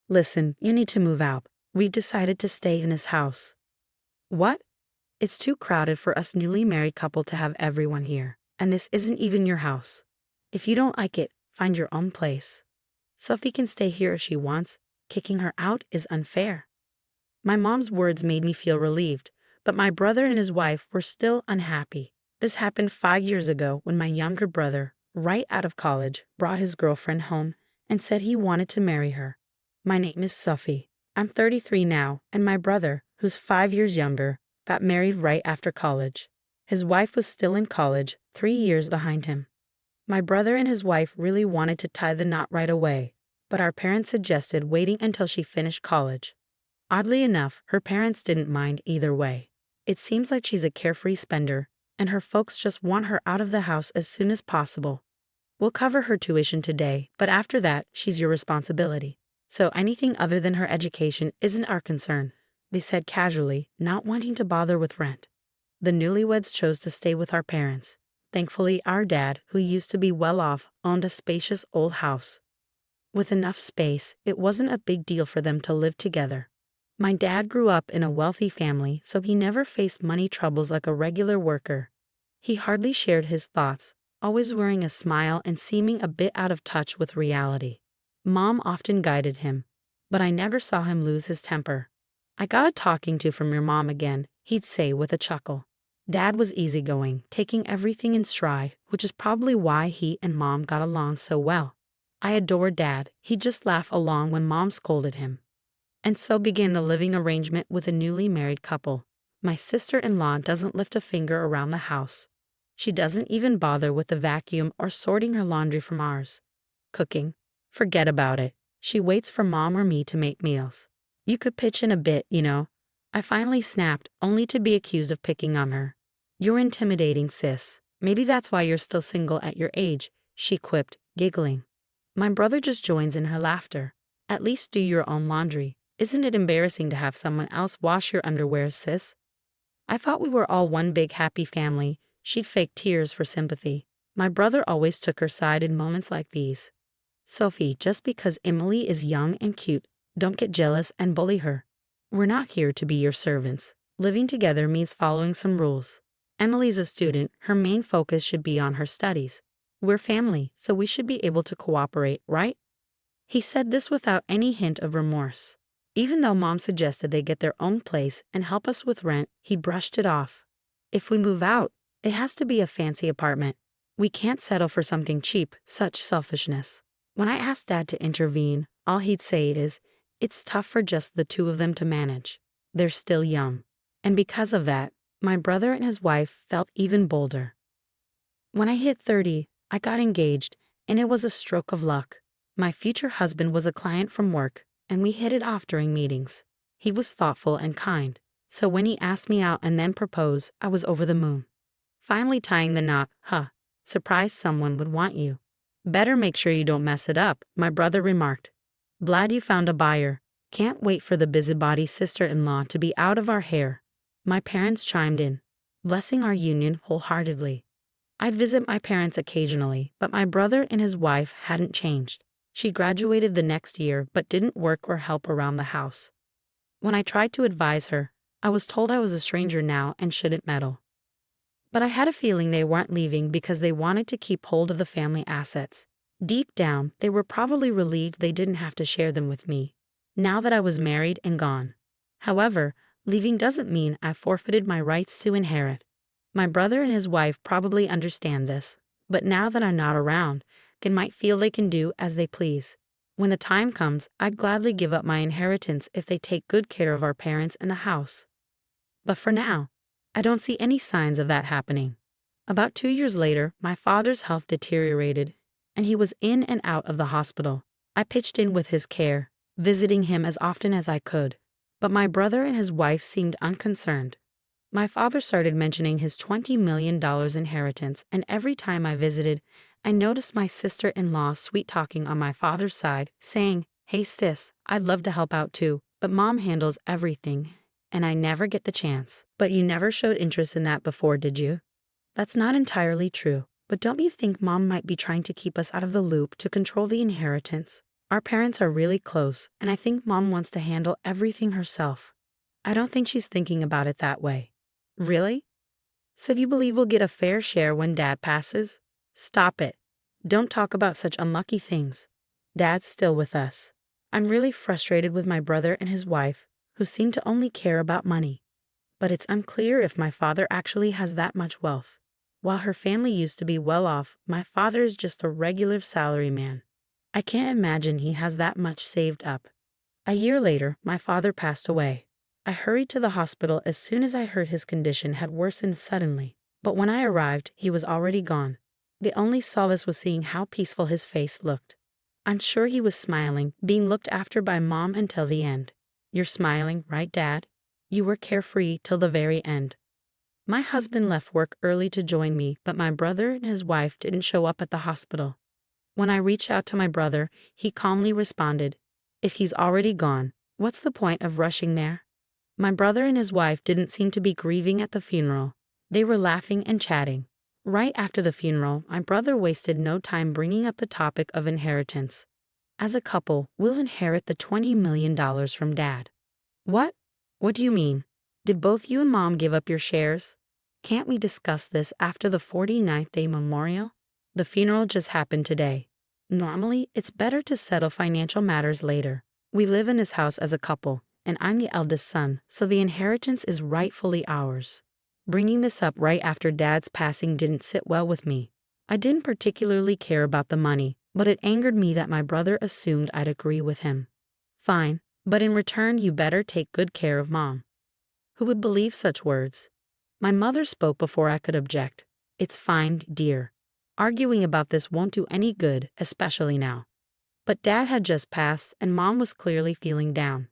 Listen, you need to move out. We've decided to stay in his house. What? It's too crowded for us newly married couple to have everyone here. And this isn't even your house. If you don't like it, find your own place. Sophie can stay here if she wants. Kicking her out is unfair. My mom's words made me feel relieved, but my brother and his wife were still unhappy. This happened 5 years ago when my younger brother, right out of college, brought his girlfriend home and said he wanted to marry her. My name is Sophie. I'm 33 now, and my brother, who's 5 years younger, got married right after college. His wife was still in college, 3 years behind him. My brother and his wife really wanted to tie the knot right away, but our parents suggested waiting until she finished college. Oddly enough, her parents didn't mind either way. It seems like she's a carefree spender, and her folks just want her out of the house as soon as possible. We'll cover her tuition today, but after that, she's your responsibility. So anything other than her education isn't our concern, they said casually, not wanting to bother with rent. The newlyweds chose to stay with our parents. Thankfully, our dad, who used to be well off, owned a spacious old house. With enough space, it wasn't a big deal for them to live together. My dad grew up in a wealthy family, so he never faced money troubles like a regular worker. He hardly shared his thoughts, always wearing a smile and seeming a bit out of touch with reality. Mom often guided him, but I never saw him lose his temper. "I got a talking to from your mom again," he'd say with a chuckle. Dad was easygoing, taking everything in stride, which is probably why he and Mom got along so well. I adored Dad. He'd just laugh along when Mom scolded him. And so began the living arrangement with a newly married couple. My sister-in-law doesn't lift a finger around the house. She doesn't even bother with the vacuum or sorting her laundry from ours. Cooking? Forget about it. She waits for Mom or me to make meals. "You could pitch in a bit, you know." I finally snapped, only to be accused of picking on her. "You're intimidating, sis. Maybe that's why you're still single at your age," she quipped, giggling. My brother just joins in her laughter. "At least do your own laundry. Isn't it embarrassing to have someone else wash your underwear, sis?" I thought we were all one big happy family. She'd fake tears for sympathy. My brother always took her side in moments like these. "Sophie, just because Emily is young and cute, don't get jealous and bully her. We're not here to be your servants. Living together means following some rules. Emily's a student, her main focus should be on her studies. We're family, so we should be able to cooperate, right?" He said this without any hint of remorse. Even though Mom suggested they get their own place and help us with rent, he brushed it off. "If we move out, it has to be a fancy apartment. We can't settle for something cheap," such selfishness. When I asked Dad to intervene, all he'd say is, "It's tough for just the two of them to manage. They're still young." And because of that, my brother and his wife felt even bolder. When I hit 30, I got engaged, and it was a stroke of luck. My future husband was a client from work, and we hit it off during meetings. He was thoughtful and kind, so when he asked me out and then proposed, I was over the moon. Finally tying the knot, surprised someone would want you. "Better make sure you don't mess it up," my brother remarked. "Glad you found a buyer. Can't wait for the busybody sister-in-law to be out of our hair." My parents chimed in, blessing our union wholeheartedly. I'd visit my parents occasionally, but my brother and his wife hadn't changed. She graduated the next year but didn't work or help around the house. When I tried to advise her, I was told I was a stranger now and shouldn't meddle. But I had a feeling they weren't leaving because they wanted to keep hold of the family assets. Deep down, they were probably relieved they didn't have to share them with me, now that I was married and gone. However, leaving doesn't mean I forfeited my rights to inherit. My brother and his wife probably understand this, but now that I'm not around, they might feel they can do as they please. When the time comes, I'd gladly give up my inheritance if they take good care of our parents and the house. But for now, I don't see any signs of that happening. About 2 years later, my father's health deteriorated, and he was in and out of the hospital. I pitched in with his care, visiting him as often as I could, but my brother and his wife seemed unconcerned. My father started mentioning his $20 million inheritance, and every time I visited, I noticed my sister-in-law sweet-talking on my father's side, saying, "Hey sis, I'd love to help out too, but Mom handles everything, and I never get the chance." "But you never showed interest in that before, did you?" "That's not entirely true, but don't you think Mom might be trying to keep us out of the loop to control the inheritance? Our parents are really close, and I think Mom wants to handle everything herself. I don't think she's thinking about it that way. Really? So you believe we'll get a fair share when Dad passes? Stop it. Don't talk about such unlucky things. Dad's still with us. I'm really frustrated with my brother and his wife, who seem to only care about money. But it's unclear if my father actually has that much wealth. While her family used to be well off, my father is just a regular salaryman. I can't imagine he has that much saved up. A year later, my father passed away. I hurried to the hospital as soon as I heard his condition had worsened suddenly, but when I arrived, he was already gone. The only solace was seeing how peaceful his face looked. I'm sure he was smiling, being looked after by Mom until the end. You're smiling, right, Dad? You were carefree till the very end. My husband left work early to join me, but my brother and his wife didn't show up at the hospital. When I reached out to my brother, he calmly responded, "If he's already gone, what's the point of rushing there?" My brother and his wife didn't seem to be grieving at the funeral. They were laughing and chatting. Right after the funeral, my brother wasted no time bringing up the topic of inheritance. As a couple, we'll inherit the $20 million from Dad. What? What do you mean? Did both you and Mom give up your shares? Can't we discuss this after the 49th day memorial? The funeral just happened today. Normally, it's better to settle financial matters later. We live in this house as a couple, and I'm the eldest son, so the inheritance is rightfully ours. Bringing this up right after Dad's passing didn't sit well with me. I didn't particularly care about the money, but it angered me that my brother assumed I'd agree with him. Fine, but in return you better take good care of Mom. Who would believe such words? My mother spoke before I could object. It's fine, dear. Arguing about this won't do any good, especially now. But Dad had just passed, and Mom was clearly feeling down.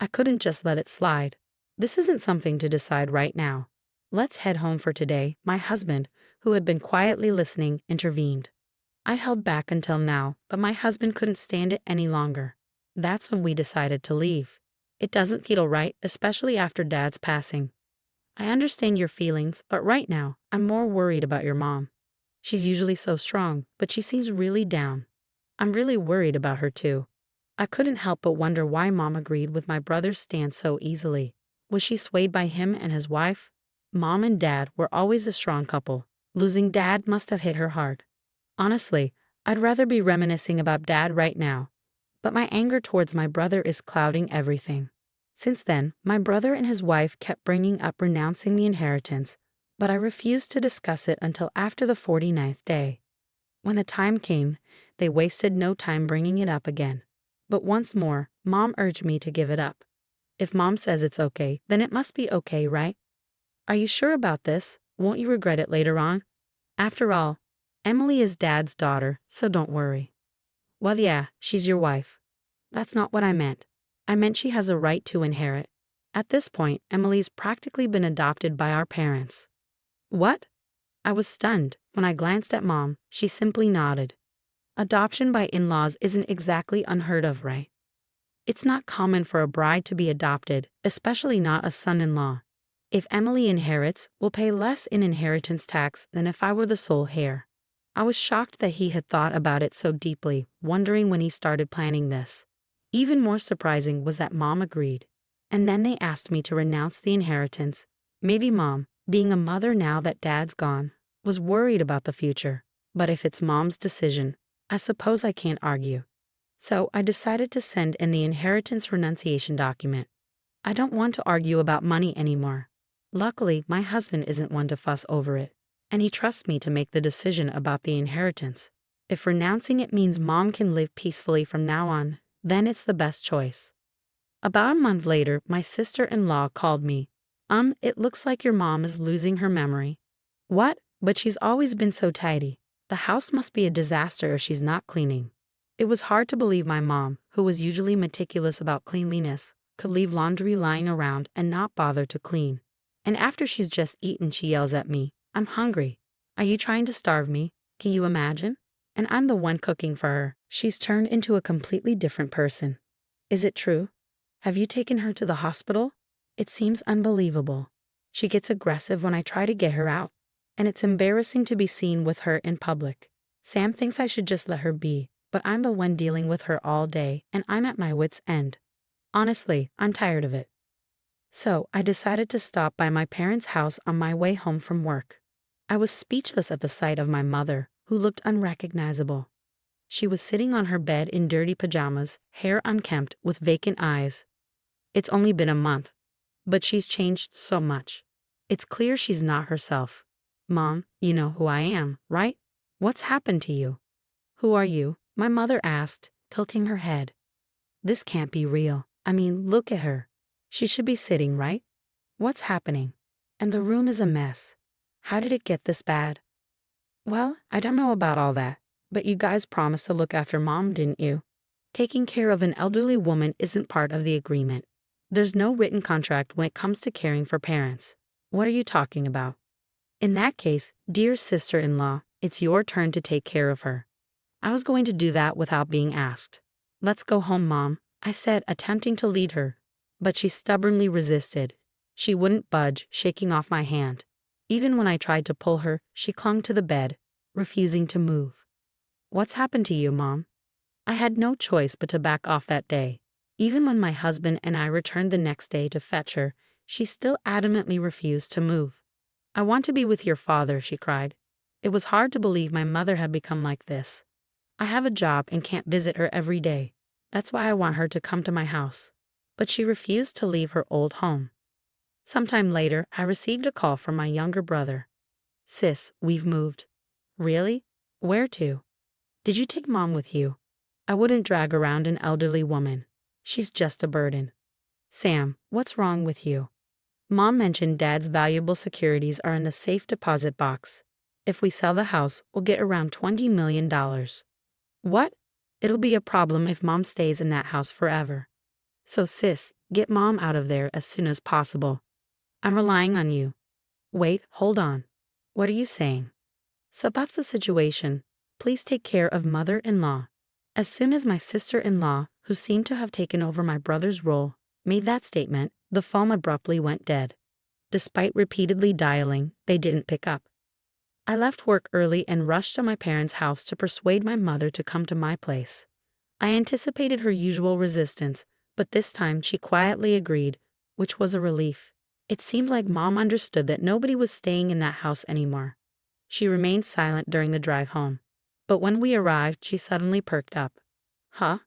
I couldn't just let it slide. This isn't something to decide right now. Let's head home for today, my husband, who had been quietly listening, intervened. I held back until now, but my husband couldn't stand it any longer. That's when we decided to leave. It doesn't feel right, especially after Dad's passing. I understand your feelings, but right now, I'm more worried about your mom. She's usually so strong, but she seems really down. I'm really worried about her too. I couldn't help but wonder why Mom agreed with my brother's stance so easily. Was she swayed by him and his wife? Mom and Dad were always a strong couple. Losing Dad must have hit her hard. Honestly, I'd rather be reminiscing about Dad right now. But my anger towards my brother is clouding everything. Since then, my brother and his wife kept bringing up renouncing the inheritance, but I refused to discuss it until after the 49th day. When the time came, they wasted no time bringing it up again. But once more, Mom urged me to give it up. If Mom says it's okay, then it must be okay, right? Are you sure about this? Won't you regret it later on? After all, Emily is Dad's daughter, so don't worry. Well, yeah, she's your wife. That's not what I meant. I meant she has a right to inherit. At this point, Emily's practically been adopted by our parents. What? I was stunned. When I glanced at Mom, she simply nodded. Adoption by in-laws isn't exactly unheard of, right? It's not common for a bride to be adopted, especially not a son-in-law. If Emily inherits, we'll pay less in inheritance tax than if I were the sole heir. I was shocked that he had thought about it so deeply, wondering when he started planning this. Even more surprising was that Mom agreed. And then they asked me to renounce the inheritance. Maybe Mom, being a mother now that Dad's gone, was worried about the future. But if it's Mom's decision, I suppose I can't argue. So I decided to send in the inheritance renunciation document. I don't want to argue about money anymore. Luckily, my husband isn't one to fuss over it, and he trusts me to make the decision about the inheritance. If renouncing it means Mom can live peacefully from now on, then it's the best choice. About a month later, my sister-in-law called me. It looks like your mom is losing her memory. What? But she's always been so tidy. The house must be a disaster if she's not cleaning. It was hard to believe my mom, who was usually meticulous about cleanliness, could leave laundry lying around and not bother to clean. And after she's just eaten, she yells at me, "I'm hungry. Are you trying to starve me? Can you imagine?" And I'm the one cooking for her. She's turned into a completely different person. Is it true? Have you taken her to the hospital? It seems unbelievable. She gets aggressive when I try to get her out, and it's embarrassing to be seen with her in public. Sam thinks I should just let her be, but I'm the one dealing with her all day and I'm at my wit's end. Honestly, I'm tired of it. So I decided to stop by my parents' house on my way home from work. I was speechless at the sight of my mother, who looked unrecognizable. She was sitting on her bed in dirty pajamas, hair unkempt, with vacant eyes. It's only been a month, but she's changed so much. It's clear she's not herself. Mom, you know who I am, right? What's happened to you? Who are you? My mother asked, tilting her head. This can't be real. I mean, look at her. She should be sitting, right? What's happening? And the room is a mess. How did it get this bad? Well, I don't know about all that, but you guys promised to look after Mom, didn't you? Taking care of an elderly woman isn't part of the agreement. There's no written contract when it comes to caring for parents. What are you talking about? In that case, dear sister-in-law, it's your turn to take care of her. I was going to do that without being asked. Let's go home, Mom, I said, attempting to lead her. But she stubbornly resisted. She wouldn't budge, shaking off my hand. Even when I tried to pull her, she clung to the bed, refusing to move. What's happened to you, Mom? I had no choice but to back off that day. Even when my husband and I returned the next day to fetch her, she still adamantly refused to move. I want to be with your father, she cried. It was hard to believe my mother had become like this. I have a job and can't visit her every day. That's why I want her to come to my house. But she refused to leave her old home. Sometime later, I received a call from my younger brother. Sis, we've moved. Really? Where to? Did you take Mom with you? I wouldn't drag around an elderly woman. She's just a burden. Sam, what's wrong with you? Mom mentioned Dad's valuable securities are in the safe deposit box. If we sell the house, we'll get around $20 million. What? It'll be a problem if Mom stays in that house forever. So sis, get Mom out of there as soon as possible. I'm relying on you. Wait, hold on. What are you saying? So that's the situation. Please take care of mother-in-law. As soon as my sister-in-law, who seemed to have taken over my brother's role, made that statement, the phone abruptly went dead. Despite repeatedly dialing, they didn't pick up. I left work early and rushed to my parents' house to persuade my mother to come to my place. I anticipated her usual resistance, but this time she quietly agreed, which was a relief. It seemed like Mom understood that nobody was staying in that house anymore. She remained silent during the drive home. But when we arrived, she suddenly perked up. Huh?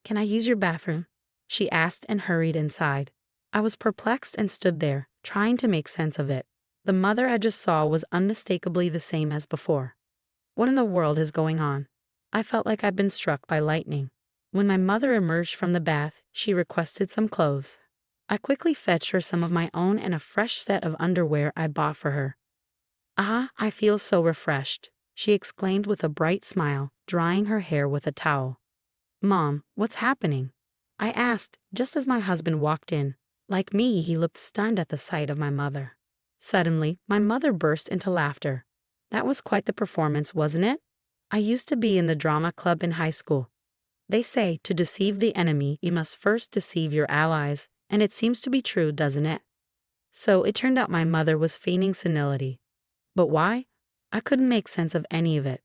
Can I use your bathroom? She asked and hurried inside. I was perplexed and stood there, trying to make sense of it. The mother I just saw was unmistakably the same as before. What in the world is going on? I felt like I'd been struck by lightning. When my mother emerged from the bath, she requested some clothes. I quickly fetched her some of my own and a fresh set of underwear I bought for her. Ah, I feel so refreshed, she exclaimed with a bright smile, drying her hair with a towel. Mom, what's happening? I asked, just as my husband walked in. Like me, he looked stunned at the sight of my mother. Suddenly, my mother burst into laughter. That was quite the performance, wasn't it? I used to be in the drama club in high school. They say to deceive the enemy, you must first deceive your allies, and it seems to be true, doesn't it? So it turned out my mother was feigning senility. But why? I couldn't make sense of any of it.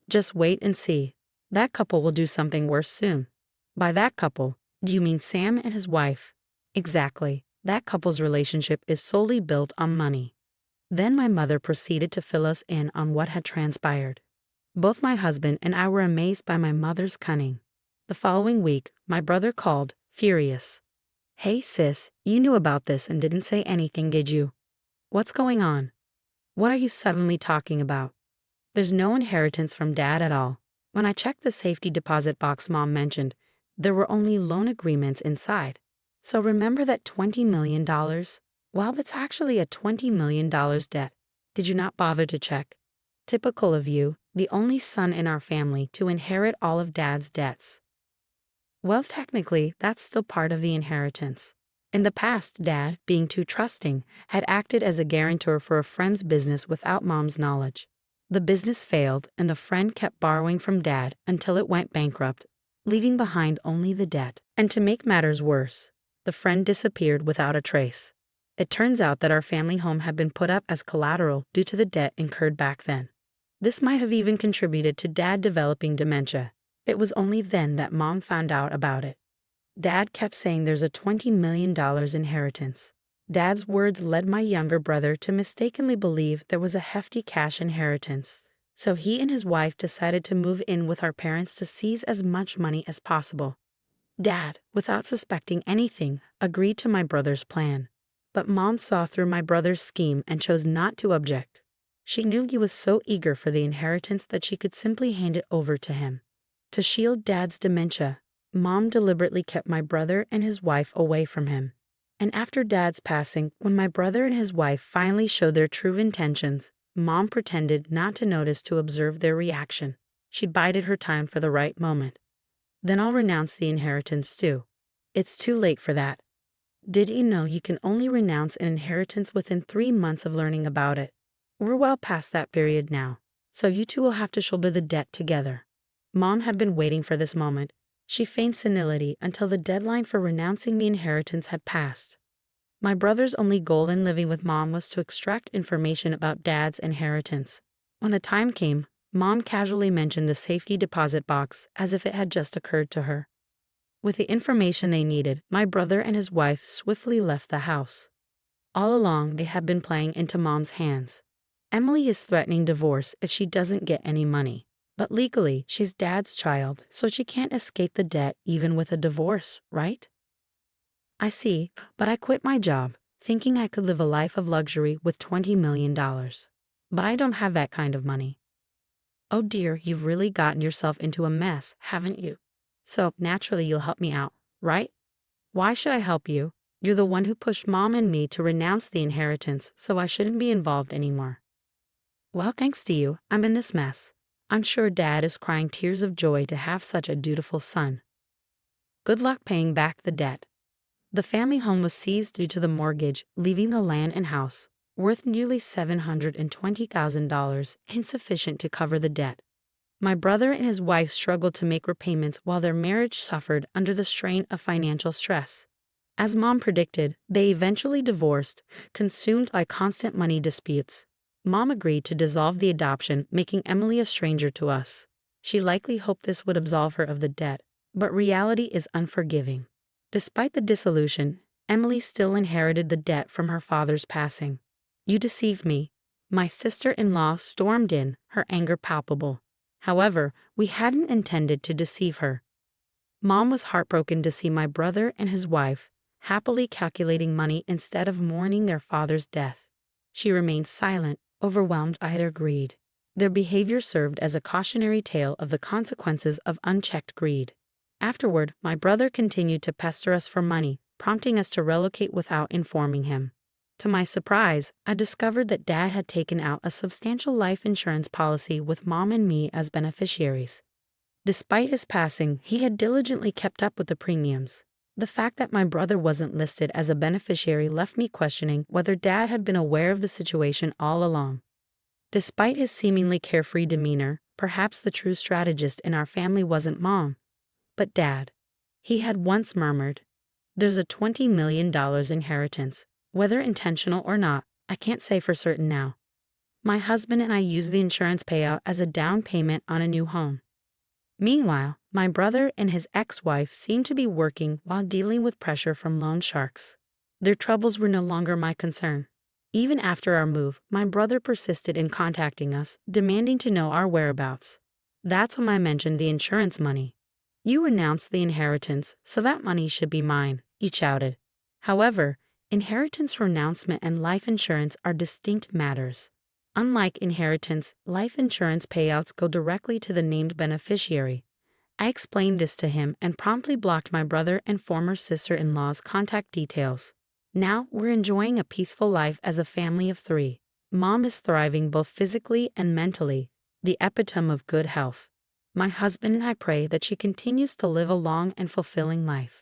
Just wait and see. That couple will do something worse soon. By that couple, do you mean Sam and his wife? Exactly. That couple's relationship is solely built on money. Then my mother proceeded to fill us in on what had transpired. Both my husband and I were amazed by my mother's cunning. The following week, my brother called, furious. Hey sis, you knew about this and didn't say anything, did you? What's going on? What are you suddenly talking about? There's no inheritance from Dad at all. When I checked the safety deposit box Mom mentioned, there were only loan agreements inside. So remember that $20 million? Well, it's actually a $20 million debt. Did you not bother to check? Typical of you, the only son in our family to inherit all of Dad's debts. Well, technically, that's still part of the inheritance. In the past, Dad, being too trusting, had acted as a guarantor for a friend's business without Mom's knowledge. The business failed, and the friend kept borrowing from Dad until it went bankrupt, leaving behind only the debt. And to make matters worse, the friend disappeared without a trace. It turns out that our family home had been put up as collateral due to the debt incurred back then. This might have even contributed to Dad developing dementia. It was only then that Mom found out about it. Dad kept saying there's a $20 million inheritance. Dad's words led my younger brother to mistakenly believe there was a hefty cash inheritance. So he and his wife decided to move in with our parents to seize as much money as possible. Dad, without suspecting anything, agreed to my brother's plan. But Mom saw through my brother's scheme and chose not to object. She knew he was so eager for the inheritance that she could simply hand it over to him. To shield Dad's dementia, Mom deliberately kept my brother and his wife away from him. And after Dad's passing, when my brother and his wife finally showed their true intentions, Mom pretended not to notice to observe their reaction. She bided her time for the right moment. Then I'll renounce the inheritance too. It's too late for that. Did you know you can only renounce an inheritance within 3 months of learning about it? We're well past that period now, so you two will have to shoulder the debt together. Mom had been waiting for this moment. She feigned senility until the deadline for renouncing the inheritance had passed. My brother's only goal in living with Mom was to extract information about Dad's inheritance. When the time came, Mom casually mentioned the safety deposit box as if it had just occurred to her. With the information they needed, my brother and his wife swiftly left the house. All along, they had been playing into Mom's hands. Emily is threatening divorce if she doesn't get any money. But legally, she's Dad's child, so she can't escape the debt even with a divorce, right? I see, but I quit my job, thinking I could live a life of luxury with $20 million. But I don't have that kind of money. Oh dear, you've really gotten yourself into a mess, haven't you? So, naturally you'll help me out, right? Why should I help you? You're the one who pushed Mom and me to renounce the inheritance, so I shouldn't be involved anymore. Well, thanks to you, I'm in this mess. I'm sure Dad is crying tears of joy to have such a dutiful son. Good luck paying back the debt. The family home was seized due to the mortgage, leaving the land and house, worth nearly $720,000, insufficient to cover the debt. My brother and his wife struggled to make repayments while their marriage suffered under the strain of financial stress. As Mom predicted, they eventually divorced, consumed by constant money disputes. Mom agreed to dissolve the adoption, making Emily a stranger to us. She likely hoped this would absolve her of the debt, but reality is unforgiving. Despite the dissolution, Emily still inherited the debt from her father's passing. You deceived me. My sister-in-law stormed in, her anger palpable. However, we hadn't intended to deceive her. Mom was heartbroken to see my brother and his wife happily calculating money instead of mourning their father's death. She remained silent, overwhelmed by their greed. Their behavior served as a cautionary tale of the consequences of unchecked greed. Afterward, my brother continued to pester us for money, prompting us to relocate without informing him. To my surprise, I discovered that Dad had taken out a substantial life insurance policy with Mom and me as beneficiaries. Despite his passing, he had diligently kept up with the premiums. The fact that my brother wasn't listed as a beneficiary left me questioning whether Dad had been aware of the situation all along. Despite his seemingly carefree demeanor, perhaps the true strategist in our family wasn't Mom, but Dad. He had once murmured, "There's a $20 million inheritance. Whether intentional or not, I can't say for certain now. My husband and I used the insurance payout as a down payment on a new home." Meanwhile, my brother and his ex-wife seemed to be working while dealing with pressure from loan sharks. Their troubles were no longer my concern. Even after our move, my brother persisted in contacting us, demanding to know our whereabouts. That's when I mentioned the insurance money. "You renounced the inheritance, so that money should be mine," he shouted. However, inheritance renouncement and life insurance are distinct matters. Unlike inheritance, life insurance payouts go directly to the named beneficiary. I explained this to him and promptly blocked my brother and former sister-in-law's contact details. Now we're enjoying a peaceful life as a family of 3. Mom is thriving both physically and mentally, the epitome of good health. My husband and I pray that she continues to live a long and fulfilling life.